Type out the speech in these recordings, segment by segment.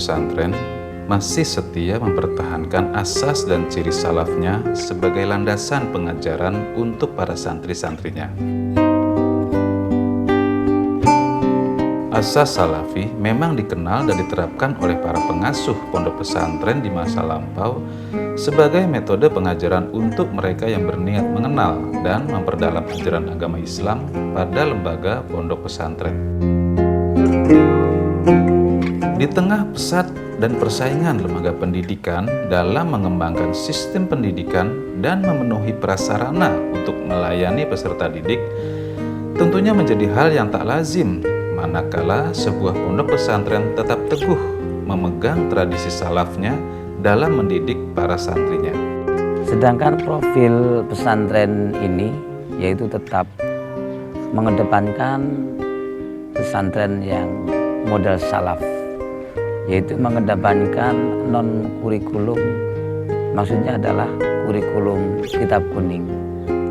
pesantren masih setia mempertahankan asas dan ciri salafnya sebagai landasan pengajaran untuk para santri-santrinya. Asas salafi memang dikenal dan diterapkan oleh para pengasuh pondok pesantren di masa lampau sebagai metode pengajaran untuk mereka yang berniat mengenal dan memperdalam ajaran agama Islam pada lembaga pondok pesantren. Di tengah pesat dan persaingan lembaga pendidikan dalam mengembangkan sistem pendidikan dan memenuhi prasarana untuk melayani peserta didik, tentunya menjadi hal yang tak lazim manakala sebuah pondok pesantren tetap teguh memegang tradisi salafnya dalam mendidik para santrinya. Sedangkan profil pesantren ini yaitu tetap mengedepankan pesantren yang model salaf, yaitu mengedepankan non-kurikulum, maksudnya adalah kurikulum kitab kuning.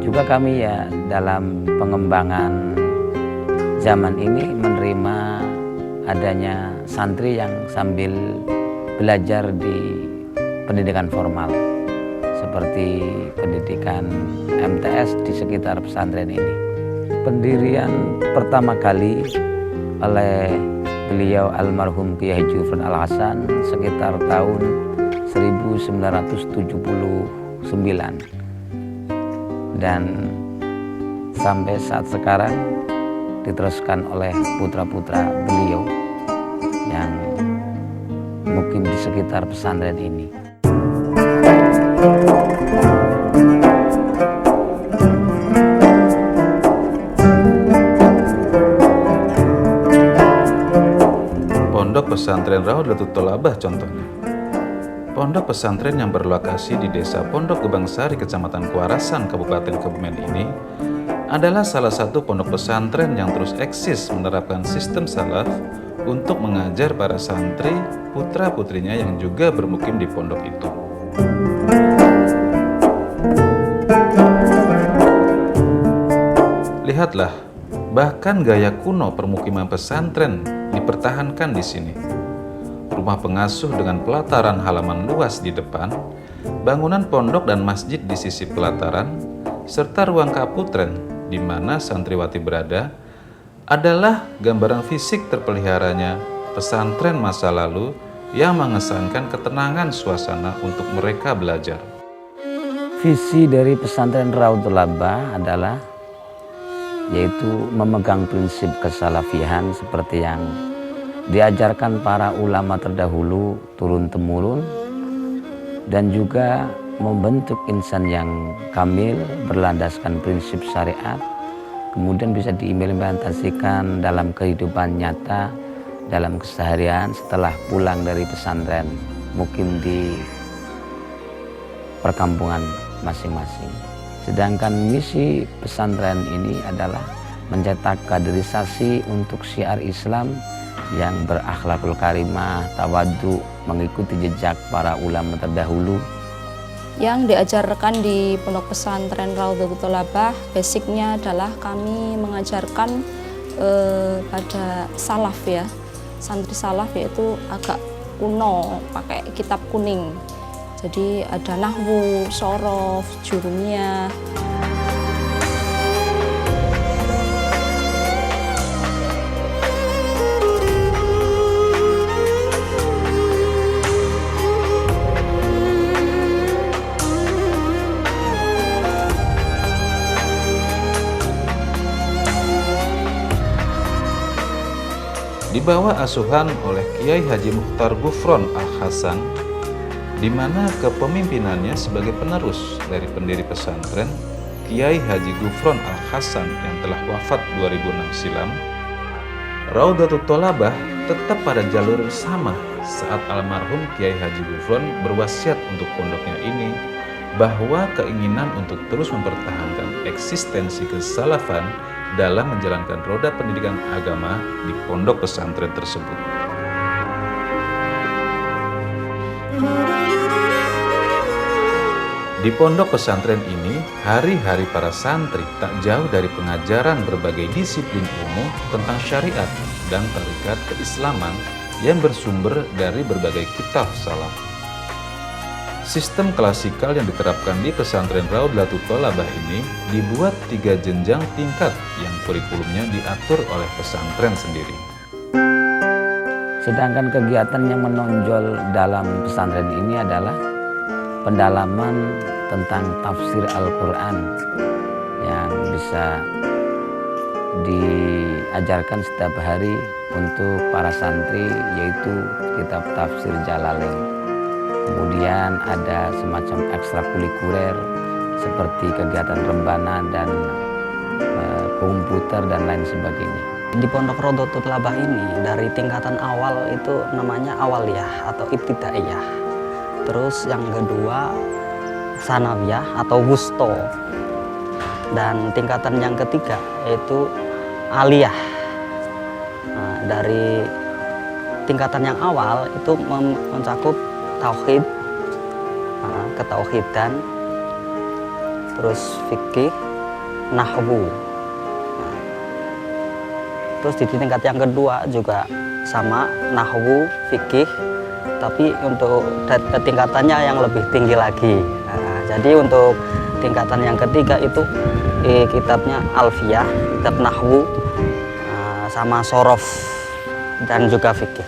Juga kami ya dalam pengembangan zaman ini menerima adanya santri yang sambil belajar di pendidikan formal seperti pendidikan MTS di sekitar pesantren ini. Pendirian pertama kali oleh beliau almarhum Kiai Haji Ghufron Al-Hasan sekitar tahun 1979 dan sampai saat sekarang diteruskan oleh putra-putra beliau yang mukim di sekitar pesantren ini. Pondok pesantren Raudhatul Thalabah contohnya. Pondok pesantren yang berlokasi di Desa Pondok Gebang Sari, Kecamatan Kuarasan, Kabupaten Kebumen ini adalah salah satu pondok pesantren yang terus eksis menerapkan sistem salaf untuk mengajar para santri putra-putrinya yang juga bermukim di pondok itu. Lihatlah, bahkan gaya kuno permukiman pesantren dipertahankan di sini. Rumah pengasuh dengan pelataran halaman luas di depan, bangunan pondok dan masjid di sisi pelataran, serta ruang kaputren di mana santriwati berada adalah gambaran fisik terpeliharanya pesantren masa lalu yang mengesankan ketenangan suasana untuk mereka belajar. Visi dari pesantren Raudhatul Thalabah adalah yaitu memegang prinsip kesalafihan seperti yang diajarkan para ulama terdahulu turun-temurun, dan juga membentuk insan yang kamil berlandaskan prinsip syariat, kemudian bisa diimplementasikan dalam kehidupan nyata, dalam keseharian setelah pulang dari pesantren, mukim di perkampungan masing-masing. Sedangkan misi pesantren ini adalah mencetak kaderisasi untuk syiar Islam yang berakhlakul karimah, tawadhu, mengikuti jejak para ulama terdahulu. Yang diajarkan di pondok pesantren Raudhatul Thalabah basicnya adalah kami mengajarkan pada salaf ya, santri salaf, yaitu agak kuno, pakai kitab kuning. Jadi ada nahwu, shorof, jurumiyah. Di bawah asuhan oleh Kiai Haji Mukhtar Ghufron Al-Hasan, di mana kepemimpinannya sebagai penerus dari pendiri pesantren Kiai Haji Ghufron Al-Hasan yang telah wafat 2006 silam, Raudhatul Thalabah tetap pada jalur yang sama saat almarhum Kiai Haji Ghufron berwasiat untuk pondoknya ini bahwa keinginan untuk terus mempertahankan eksistensi kesalafan dalam menjalankan roda pendidikan agama di pondok pesantren tersebut. Di pondok pesantren ini, hari-hari para santri tak jauh dari pengajaran berbagai disiplin ilmu tentang syariat dan tarekat keislaman yang bersumber dari berbagai kitab salaf. Sistem klasikal yang diterapkan di pesantren Raudlatul Thalabah ini dibuat 3 jenjang tingkat yang kurikulumnya diatur oleh pesantren sendiri. Sedangkan kegiatan yang menonjol dalam pesantren ini adalah pendalaman tentang tafsir Al-Quran yang bisa diajarkan setiap hari untuk para santri, yaitu kitab tafsir Jalalain. Kemudian ada semacam ekstrakurikuler seperti kegiatan rebana dan komputer dan lain sebagainya. Di Pondok Raudlatul Thalabah ini dari tingkatan awal itu namanya awaliyah atau ibtidaiyah. Terus yang kedua sanawiyah atau wusto. Dan tingkatan yang ketiga yaitu aliyah. Nah, dari tingkatan yang awal itu mencakup tauhid, ketauhidan, terus fikih, nahwu. Terus di tingkat yang kedua juga sama, nahwu, fikih, tapi untuk tingkatannya yang lebih tinggi lagi. Nah, jadi untuk tingkatan yang ketiga itu kitabnya alfiyah, kitab nahwu, sama sorof, dan juga fikih.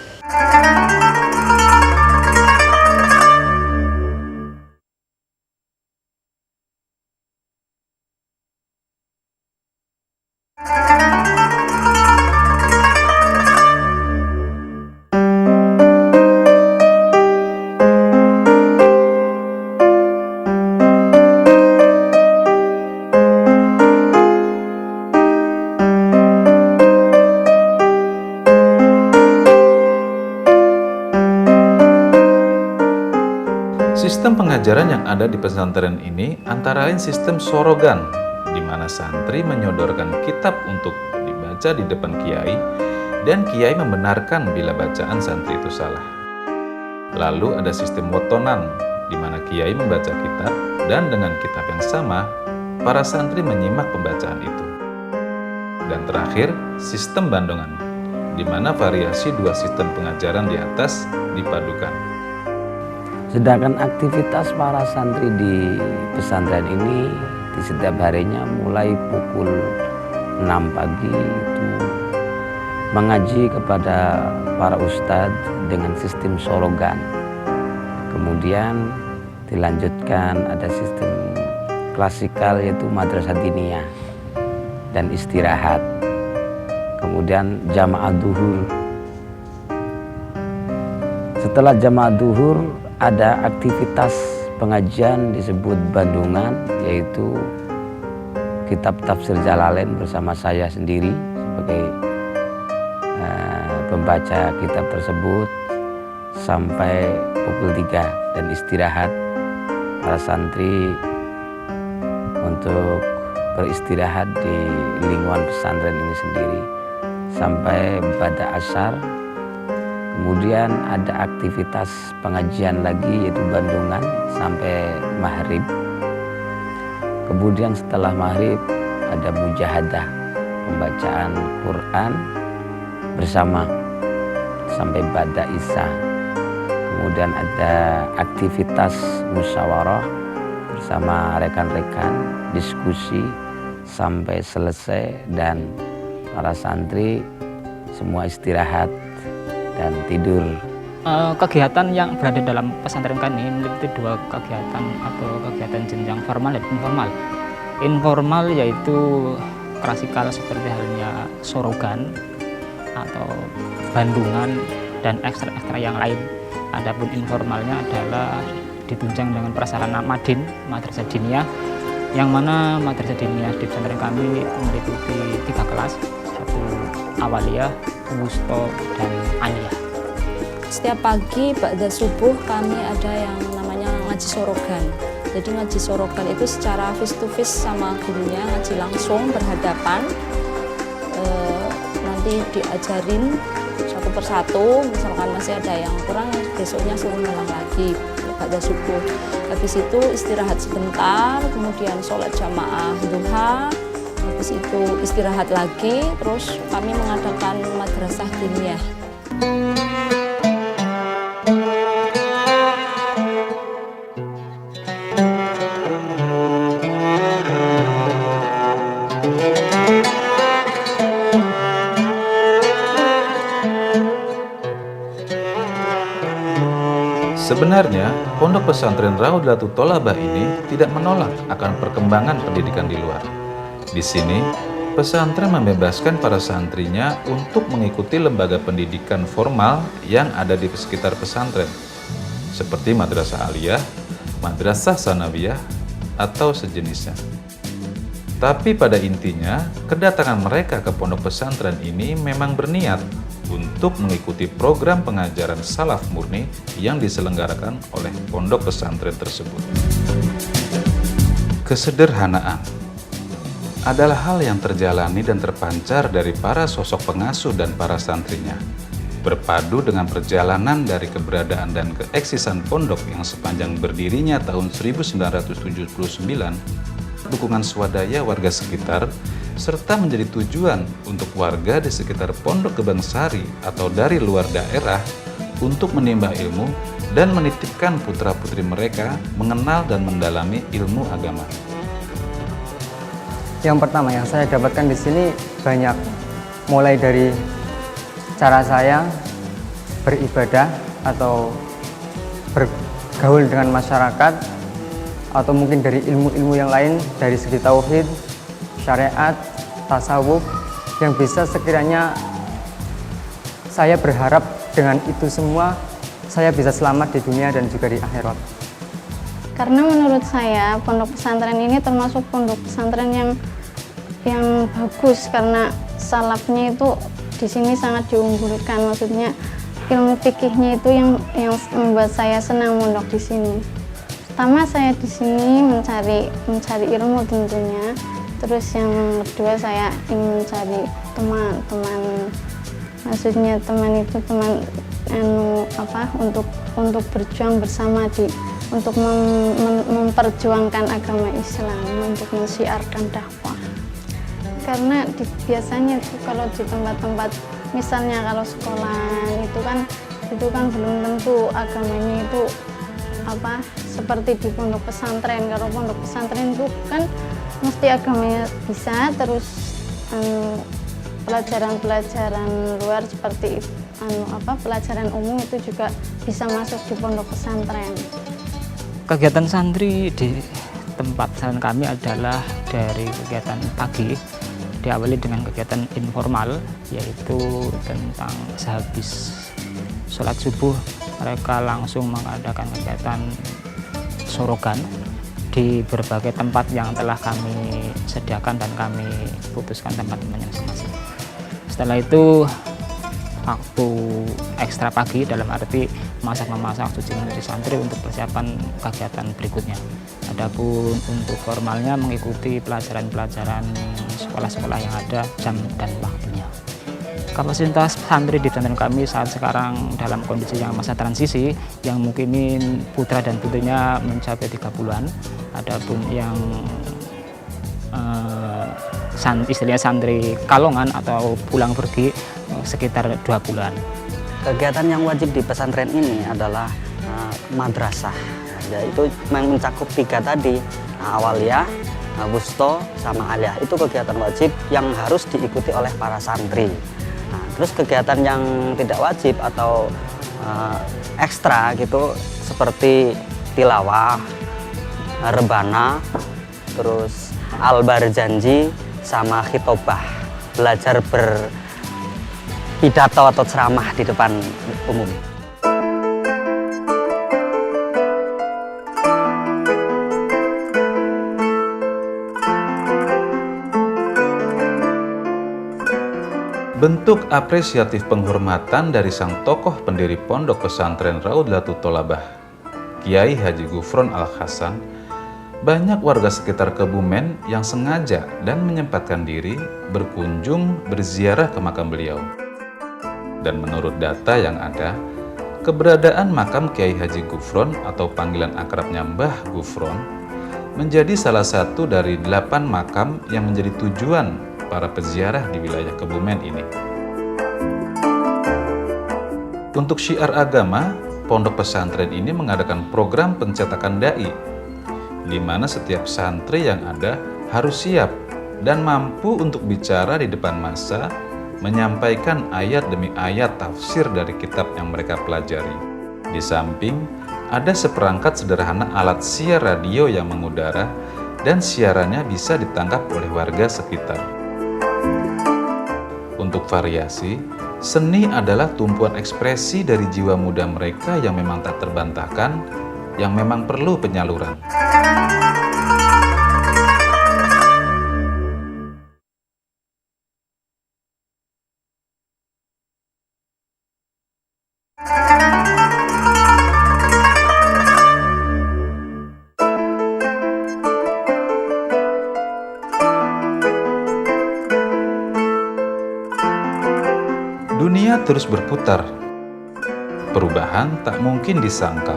Sistem pengajaran yang ada di pesantren ini antara lain sistem sorogan, di mana santri menyodorkan kitab untuk dibaca di depan kiai, dan kiai membenarkan bila bacaan santri itu salah. Lalu ada sistem wotonan, di mana kiai membaca kitab, dan dengan kitab yang sama, para santri menyimak pembacaan itu. Dan terakhir, sistem bandongan, di mana variasi 2 sistem pengajaran di atas dipadukan. Sedangkan aktivitas para santri di pesantren ini di setiap harinya mulai pukul 6 pagi itu mengaji kepada para ustadz dengan sistem sorogan. Kemudian dilanjutkan ada sistem klasikal yaitu madrasah diniyah dan istirahat. Kemudian jamaah duhur. Setelah jamaah duhur ada aktivitas pengajian disebut bandungan, yaitu kitab tafsir Jalalain bersama saya sendiri sebagai pembaca kitab tersebut sampai pukul 3 dan istirahat para santri untuk beristirahat di lingkungan pesantren ini sendiri sampai pada asar. Kemudian ada aktivitas pengajian lagi yaitu bandungan sampai maghrib. Kemudian setelah maghrib ada mujahadah, pembacaan Quran bersama sampai pada isya. Kemudian ada aktivitas musyawarah bersama rekan-rekan, diskusi sampai selesai, dan para santri semua istirahat dan tidur. Kegiatan yang berada dalam pesantren kami memiliki 2 kegiatan atau kegiatan jenjang formal dan informal. Informal yaitu klasikal seperti halnya sorogan atau bandungan dan ekstra-ekstra yang lain. Adapun informalnya adalah ditunjang dengan prasarana madin, madrasah diniyah, yang mana madrasah diniyah di pesantren kami meliputi 3 kelas, satu awaliyah, wusto, dan aliyah. Setiap pagi ba'da subuh kami ada yang namanya ngaji sorogan. Jadi ngaji sorogan itu secara face to face sama gurunya, ngaji langsung berhadapan. Nanti diajarin satu persatu, misalkan masih ada yang kurang besoknya suruh ngulang lagi ba'da subuh. Habis itu istirahat sebentar, kemudian sholat jamaah duha. Habis itu istirahat lagi, terus kami mengadakan madrasah diniyah. Sebenarnya, Pondok Pesantren Raudlatul Thalabah ini tidak menolak akan perkembangan pendidikan di luar. Di sini, pesantren membebaskan para santrinya untuk mengikuti lembaga pendidikan formal yang ada di sekitar pesantren, seperti madrasah aliyah, madrasah sanawiyah, atau sejenisnya. Tapi pada intinya, kedatangan mereka ke pondok pesantren ini memang berniat untuk mengikuti program pengajaran salaf murni yang diselenggarakan oleh pondok pesantren tersebut. Kesederhanaan adalah hal yang terjalani dan terpancar dari para sosok pengasuh dan para santrinya, berpadu dengan perjalanan dari keberadaan dan keeksisan pondok yang sepanjang berdirinya tahun 1979, dukungan swadaya warga sekitar, serta menjadi tujuan untuk warga di sekitar Pondok Gebang Sari atau dari luar daerah untuk menimba ilmu dan menitipkan putra-putri mereka mengenal dan mendalami ilmu agama. Yang pertama yang saya dapatkan di sini banyak, mulai dari cara saya beribadah atau bergaul dengan masyarakat, atau mungkin dari ilmu-ilmu yang lain dari segi tauhid, syariat, tasawuf, yang bisa sekiranya saya berharap dengan itu semua saya bisa selamat di dunia dan juga di akhirat. Karena menurut saya pondok pesantren ini termasuk pondok pesantren yang bagus, karena salafnya itu di sini sangat diunggulkan. Maksudnya ilmu fikihnya itu yang membuat saya senang mondok di sini. Pertama saya di sini mencari ilmu tentunya. Terus yang kedua saya ingin mencari teman-teman. Maksudnya teman itu teman untuk berjuang bersama untuk memperjuangkan agama Islam, untuk mensiarkan dakwah. Karena biasanya itu kalau di tempat-tempat, misalnya kalau sekolah itu kan belum tentu agamanya itu seperti di pondok pesantren. Kalau pondok pesantren itu kan mesti agamanya bisa, terus pelajaran-pelajaran luar seperti pelajaran umum itu juga bisa masuk di pondok pesantren. Kegiatan santri di tempat pesantren kami adalah dari kegiatan pagi, diawali dengan kegiatan informal, yaitu tentang sehabis sholat subuh mereka langsung mengadakan kegiatan sorogan di berbagai tempat yang telah kami sediakan dan kami putuskan tempat-tempatnya masing-masing. Setelah itu waktu ekstra pagi, dalam arti memasak cuci santri untuk persiapan kegiatan berikutnya. Adapun untuk formalnya mengikuti pelajaran-pelajaran sekolah-sekolah yang ada, jam dan waktunya. Kapasitas santri di pesantren kami saat sekarang dalam kondisi yang masa transisi, yang mungkin putra dan putrinya mencapai 30-an. Adapun yang istilahnya santri kalongan atau pulang pergi sekitar 20-an. Kegiatan yang wajib di pesantren ini adalah madrasah, yaitu mencakup 3 tadi, awaliyah, wusto, sama aliyah. Itu kegiatan wajib yang harus diikuti oleh para santri. Terus kegiatan yang tidak wajib atau ekstra gitu, seperti tilawah, rebana, terus al-barjanji, sama khitobah, belajar berpidato atau ceramah di depan umum. Bentuk apresiatif penghormatan dari sang tokoh pendiri Pondok Pesantren Raudlatul Thalabah, Kiai Haji Gufron Al-Hasan, banyak warga sekitar Kebumen yang sengaja dan menyempatkan diri berkunjung berziarah ke makam beliau. Dan menurut data yang ada, keberadaan makam Kiai Haji Gufron atau panggilan akrabnya Mbah Gufron menjadi salah satu dari 8 makam yang menjadi tujuan para peziarah di wilayah Kebumen ini. Untuk syiar agama, pondok pesantren ini mengadakan program pencetakan dai, di mana setiap santri yang ada harus siap dan mampu untuk bicara di depan massa, menyampaikan ayat demi ayat tafsir dari kitab yang mereka pelajari. Di samping ada seperangkat sederhana alat siar radio yang mengudara dan siarannya bisa ditangkap oleh warga sekitar. Untuk variasi, seni adalah tumpuan ekspresi dari jiwa muda mereka yang memang tak terbantahkan, yang memang perlu penyaluran. Dunia terus berputar. Perubahan tak mungkin disangkal.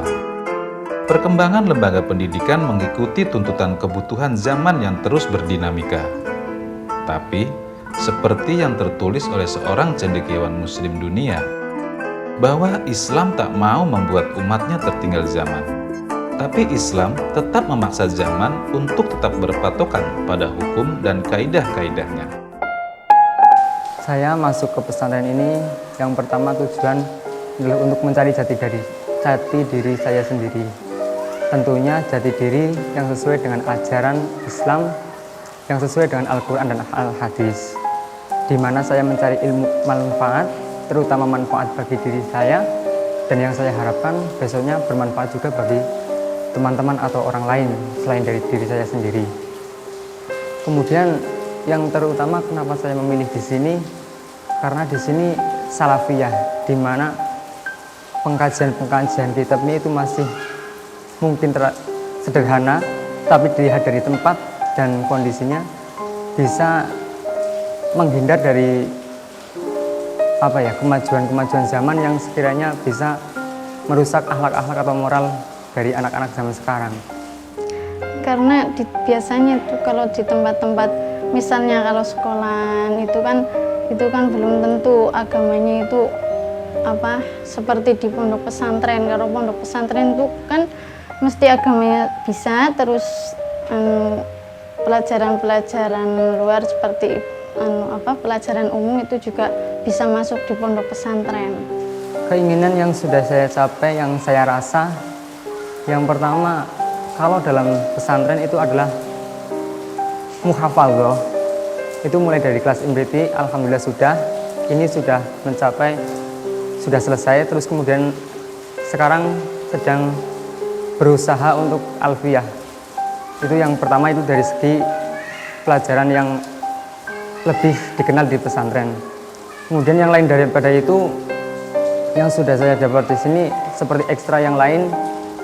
Perkembangan lembaga pendidikan mengikuti tuntutan kebutuhan zaman yang terus berdinamika. Tapi, seperti yang tertulis oleh seorang cendekiawan muslim dunia, bahwa Islam tak mau membuat umatnya tertinggal zaman. Tapi Islam tetap memaksa zaman untuk tetap berpatokan pada hukum dan kaidah-kaidahnya. Saya masuk ke pesantren ini yang pertama tujuan adalah untuk mencari jati diri saya sendiri. Tentunya jati diri yang sesuai dengan ajaran Islam, yang sesuai dengan Al-Quran dan Al-Hadis, di mana saya mencari ilmu manfaat, terutama manfaat bagi diri saya, dan yang saya harapkan besoknya bermanfaat juga bagi teman-teman atau orang lain selain dari diri saya sendiri. Kemudian yang terutama kenapa saya memilih di sini, karena di sini salafiyah, di mana pengkajian kitabnya itu masih mungkin sederhana, tapi dilihat dari tempat dan kondisinya bisa menghindar dari kemajuan zaman yang sekiranya bisa merusak akhlak-akhlak atau moral dari anak-anak zaman sekarang. Karena biasanya tuh kalau di tempat-tempat, misalnya kalau sekolahan itu kan belum tentu agamanya itu seperti di pondok pesantren. Kalau pondok pesantren itu kan mesti agamanya bisa, terus pelajaran-pelajaran luar seperti pelajaran umum itu juga bisa masuk di pondok pesantren. Keinginan yang sudah saya capai, yang saya rasa, yang pertama, kalau dalam pesantren itu adalah muhafadzah. Itu mulai dari kelas MBT, alhamdulillah ini sudah mencapai, sudah selesai. Terus kemudian sekarang sedang berusaha untuk alfiyah. Itu yang pertama, itu dari segi pelajaran yang lebih dikenal di pesantren. Kemudian yang lain daripada itu, yang sudah saya dapat di sini seperti ekstra yang lain,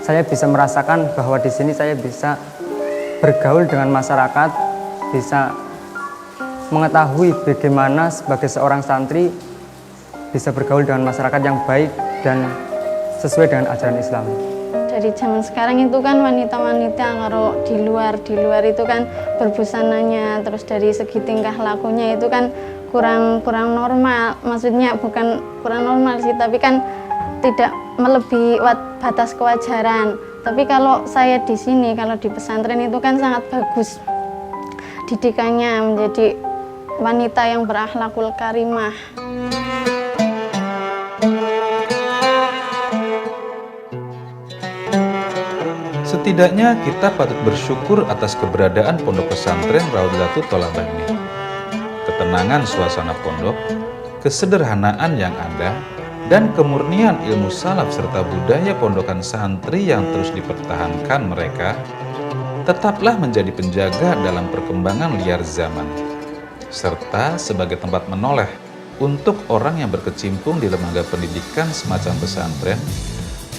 saya bisa merasakan bahwa di sini saya bisa bergaul dengan masyarakat, bisa mengetahui bagaimana sebagai seorang santri bisa bergaul dengan masyarakat yang baik dan sesuai dengan ajaran Islam. Dari zaman sekarang itu kan wanita-wanita kalau di luar itu kan berbusananya, terus dari segi tingkah lakunya itu kan kurang normal. Maksudnya bukan kurang normal sih, tapi kan tidak melebihi batas kewajaran. Tapi kalau saya di sini, kalau di pesantren itu kan sangat bagus didikannya, menjadi wanita yang berakhlakul karimah. Setidaknya kita patut bersyukur atas keberadaan pondok pesantren Raudlatul Thalabah ini. Ketenangan suasana pondok, kesederhanaan yang ada, dan kemurnian ilmu salaf serta budaya pondokan santri yang terus dipertahankan mereka tetaplah menjadi penjaga dalam perkembangan liar zaman, serta sebagai tempat menoleh untuk orang yang berkecimpung di lembaga pendidikan semacam pesantren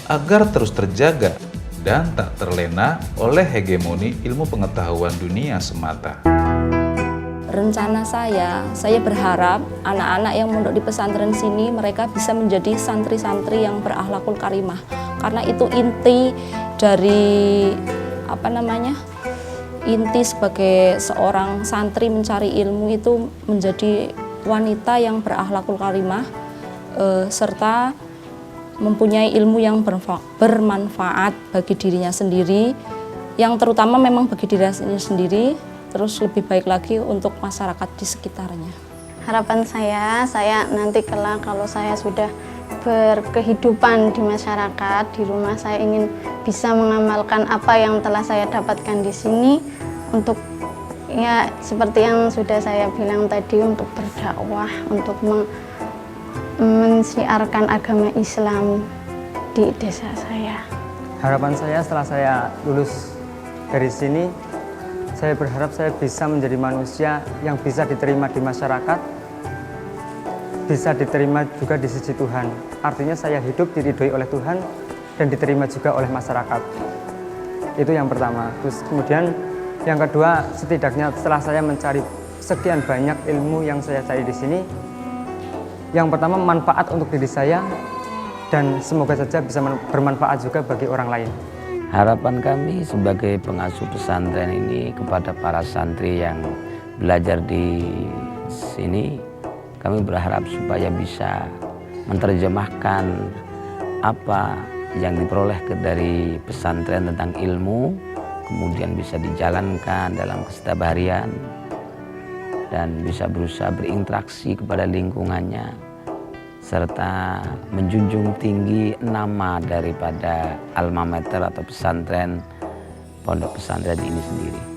agar terus terjaga dan tak terlena oleh hegemoni ilmu pengetahuan dunia semata. Rencana saya berharap anak-anak yang mondok di pesantren sini mereka bisa menjadi santri-santri yang berakhlakul karimah, karena itu inti dari inti sebagai seorang santri mencari ilmu itu menjadi wanita yang berakhlakul karimah serta mempunyai ilmu yang bermanfaat bagi dirinya sendiri, yang terutama memang bagi dirinya sendiri, terus lebih baik lagi untuk masyarakat di sekitarnya. Harapan saya nanti kelak kalau saya sudah berkehidupan di masyarakat. Di rumah saya ingin bisa mengamalkan apa yang telah saya dapatkan di sini untuk ya seperti yang sudah saya bilang tadi, untuk berdakwah, untuk mensiarkan agama Islam di desa saya. Harapan saya setelah saya lulus dari sini, saya berharap saya bisa menjadi manusia yang bisa diterima di masyarakat, bisa diterima juga di sisi Tuhan. Artinya saya hidup diridhoi oleh Tuhan dan diterima juga oleh masyarakat. Itu yang pertama. Terus kemudian yang kedua, setidaknya setelah saya mencari sekian banyak ilmu yang saya cari di sini, yang pertama manfaat untuk diri saya dan semoga saja bisa bermanfaat juga bagi orang lain. Harapan kami sebagai pengasuh pesantren ini kepada para santri yang belajar di sini, kami berharap supaya bisa menerjemahkan apa yang diperoleh dari pesantren tentang ilmu, kemudian bisa dijalankan dalam keseharian dan bisa berusaha berinteraksi kepada lingkungannya, serta menjunjung tinggi nama daripada alma mater atau pesantren, pondok pesantren ini sendiri.